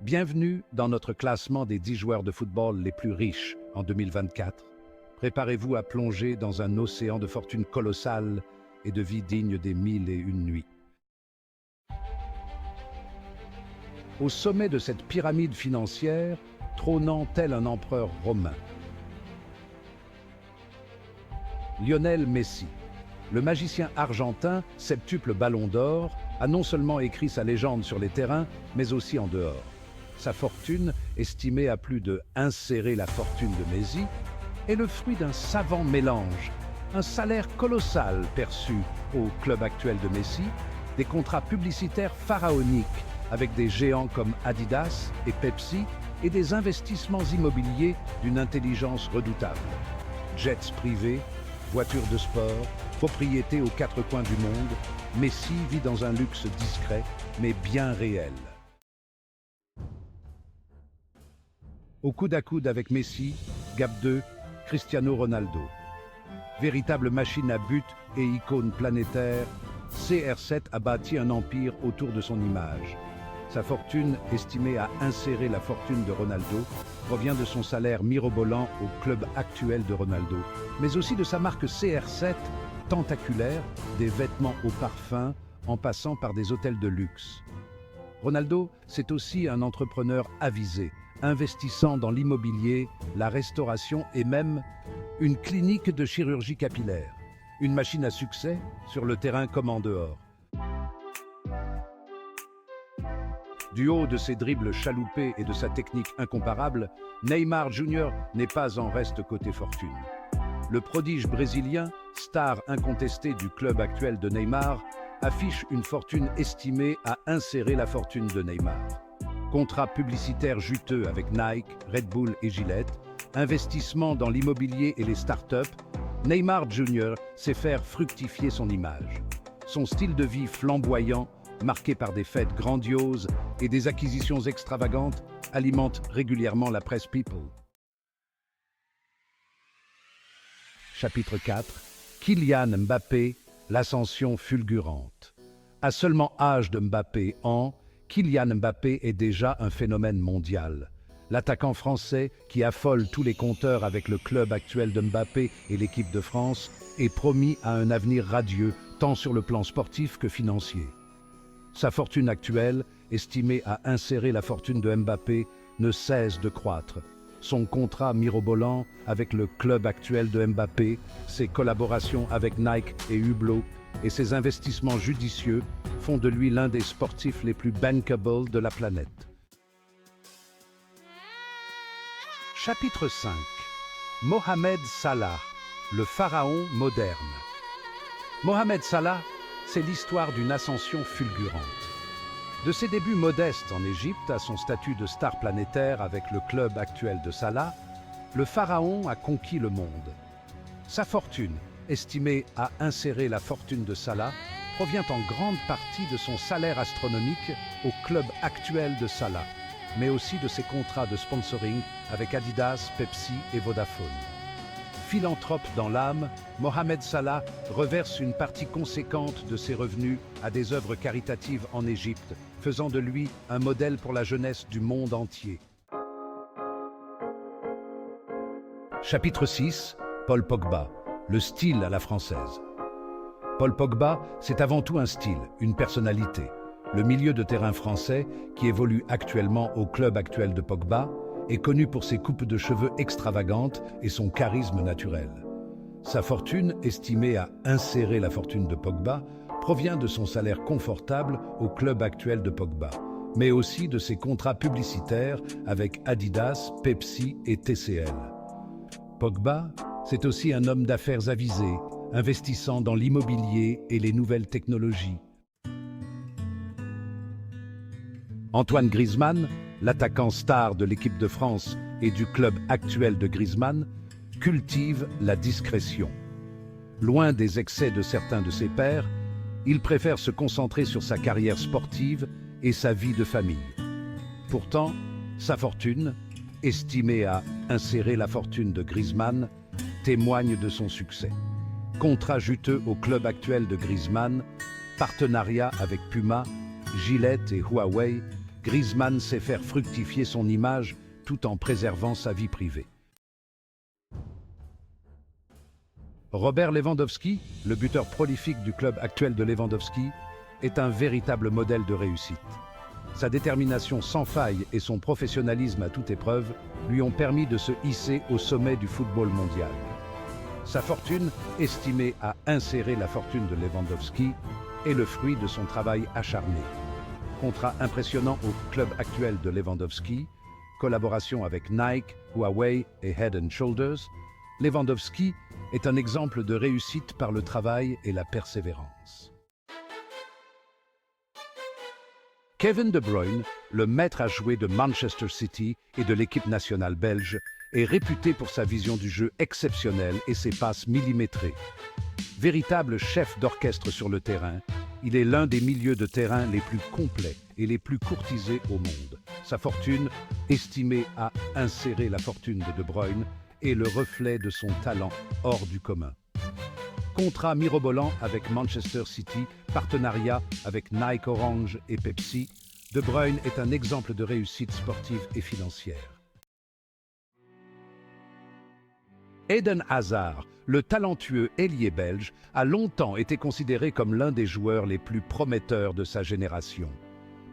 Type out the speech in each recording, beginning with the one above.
Bienvenue dans notre classement des 10 joueurs de football les plus riches en 2024. Préparez-vous à plonger dans un océan de fortune colossale et de vie digne des 1001 nuits. Au sommet de cette pyramide financière, trônant tel un empereur romain, Lionel Messi, le magicien argentin, septuple ballon d'or, a non seulement écrit sa légende sur les terrains, mais aussi en dehors. Sa fortune, estimée à plus de insérer la fortune de Messi, est le fruit d'un savant mélange. Un salaire colossal perçu au club actuel de Messi, des contrats publicitaires pharaoniques avec des géants comme Adidas et Pepsi et des investissements immobiliers d'une intelligence redoutable. Jets privés, voitures de sport, propriétés aux quatre coins du monde, Messi vit dans un luxe discret mais bien réel. Au coude à coude avec Messi, Gap 2, Cristiano Ronaldo. Véritable machine à but et icône planétaire, CR7 a bâti un empire autour de son image. Sa fortune, estimée à insérer la fortune de Ronaldo, provient de son salaire mirobolant au club actuel de Ronaldo, mais aussi de sa marque CR7, tentaculaire, des vêtements au parfum, en passant par des hôtels de luxe. Ronaldo, c'est aussi un entrepreneur avisé, investissant dans l'immobilier, la restauration et même une clinique de chirurgie capillaire. Une machine à succès, sur le terrain comme en dehors. Du haut de ses dribbles chaloupés et de sa technique incomparable, Neymar Jr. n'est pas en reste côté fortune. Le prodige brésilien, star incontesté du club actuel de Neymar, affiche une fortune estimée à insérer la fortune de Neymar. Contrats publicitaires juteux avec Nike, Red Bull et Gillette, investissement dans l'immobilier et les startups, Neymar Jr. sait faire fructifier son image. Son style de vie flamboyant, marqué par des fêtes grandioses et des acquisitions extravagantes, alimente régulièrement la presse People. Chapitre 4. Kylian Mbappé, l'ascension fulgurante. À seulement âge de Mbappé ans, Kylian Mbappé est déjà un phénomène mondial. L'attaquant français, qui affole tous les compteurs avec le club actuel de Mbappé et l'équipe de France, est promis à un avenir radieux, tant sur le plan sportif que financier. Sa fortune actuelle, estimée à insérer la fortune de Mbappé, ne cesse de croître. Son contrat mirobolant avec le club actuel de Mbappé, ses collaborations avec Nike et Hublot et ses investissements judicieux font de lui l'un des sportifs les plus bankable de la planète. Chapitre 5. Mohamed Salah, le pharaon moderne. Mohamed Salah, c'est l'histoire d'une ascension fulgurante. De ses débuts modestes en Égypte à son statut de star planétaire avec le club actuel de Salah, le pharaon a conquis le monde. Sa fortune, estimée à insérer la fortune de Salah, provient en grande partie de son salaire astronomique au club actuel de Salah, mais aussi de ses contrats de sponsoring avec Adidas, Pepsi et Vodafone. Philanthrope dans l'âme, Mohamed Salah reverse une partie conséquente de ses revenus à des œuvres caritatives en Égypte, faisant de lui un modèle pour la jeunesse du monde entier. Chapitre 6. Paul Pogba, le style à la française. Paul Pogba, c'est avant tout un style, une personnalité. Le milieu de terrain français, qui évolue actuellement au club actuel de Pogba, est connu pour ses coupes de cheveux extravagantes et son charisme naturel. Sa fortune, estimée à insérer la fortune de Pogba, provient de son salaire confortable au club actuel de Pogba, mais aussi de ses contrats publicitaires avec Adidas, Pepsi et TCL. Pogba, c'est aussi un homme d'affaires avisé, investissant dans l'immobilier et les nouvelles technologies. Antoine Griezmann, l'attaquant star de l'équipe de France et du club actuel de Griezmann, cultive la discrétion. Loin des excès de certains de ses pairs, il préfère se concentrer sur sa carrière sportive et sa vie de famille. Pourtant, sa fortune, estimée à insérer la fortune de Griezmann, témoigne de son succès. Contrat juteux au club actuel de Griezmann, partenariat avec Puma, Gillette et Huawei, Griezmann sait faire fructifier son image tout en préservant sa vie privée. Robert Lewandowski, le buteur prolifique du club actuel de Lewandowski, est un véritable modèle de réussite. Sa détermination sans faille et son professionnalisme à toute épreuve lui ont permis de se hisser au sommet du football mondial. Sa fortune, estimée à insérer la fortune de Lewandowski, est le fruit de son travail acharné. Contrat impressionnant au club actuel de Lewandowski, collaboration avec Nike, Huawei et Head & Shoulders, Lewandowski est un exemple de réussite par le travail et la persévérance. Kevin De Bruyne, le maître à jouer de Manchester City et de l'équipe nationale belge, est réputé pour sa vision du jeu exceptionnelle et ses passes millimétrées. Véritable chef d'orchestre sur le terrain, il est l'un des milieux de terrain les plus complets et les plus courtisés au monde. Sa fortune, estimée à insérer la fortune de De Bruyne, est le reflet de son talent hors du commun. Contrat mirobolant avec Manchester City, partenariat avec Nike Orange et Pepsi, De Bruyne est un exemple de réussite sportive et financière. Eden Hazard, le talentueux ailier belge, a longtemps été considéré comme l'un des joueurs les plus prometteurs de sa génération.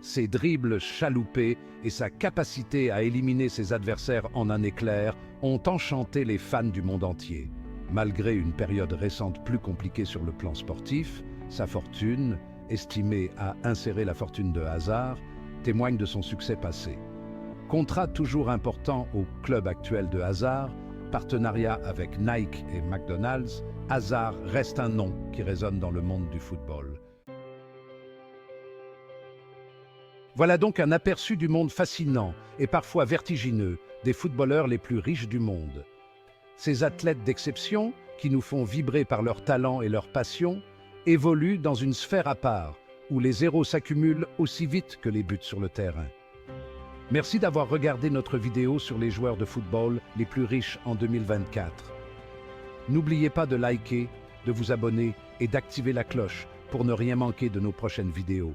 Ses dribbles chaloupés et sa capacité à éliminer ses adversaires en un éclair ont enchanté les fans du monde entier. Malgré une période récente plus compliquée sur le plan sportif, sa fortune, estimée à insérer la fortune de Hazard, témoigne de son succès passé. Contrat toujours important au club actuel de Hazard, partenariat avec Nike et McDonald's, Hazard reste un nom qui résonne dans le monde du football. Voilà donc un aperçu du monde fascinant et parfois vertigineux des footballeurs les plus riches du monde. Ces athlètes d'exception, qui nous font vibrer par leur talent et leur passion, évoluent dans une sphère à part, où les zéros s'accumulent aussi vite que les buts sur le terrain. Merci d'avoir regardé notre vidéo sur les joueurs de football les plus riches en 2024. N'oubliez pas de liker, de vous abonner et d'activer la cloche pour ne rien manquer de nos prochaines vidéos.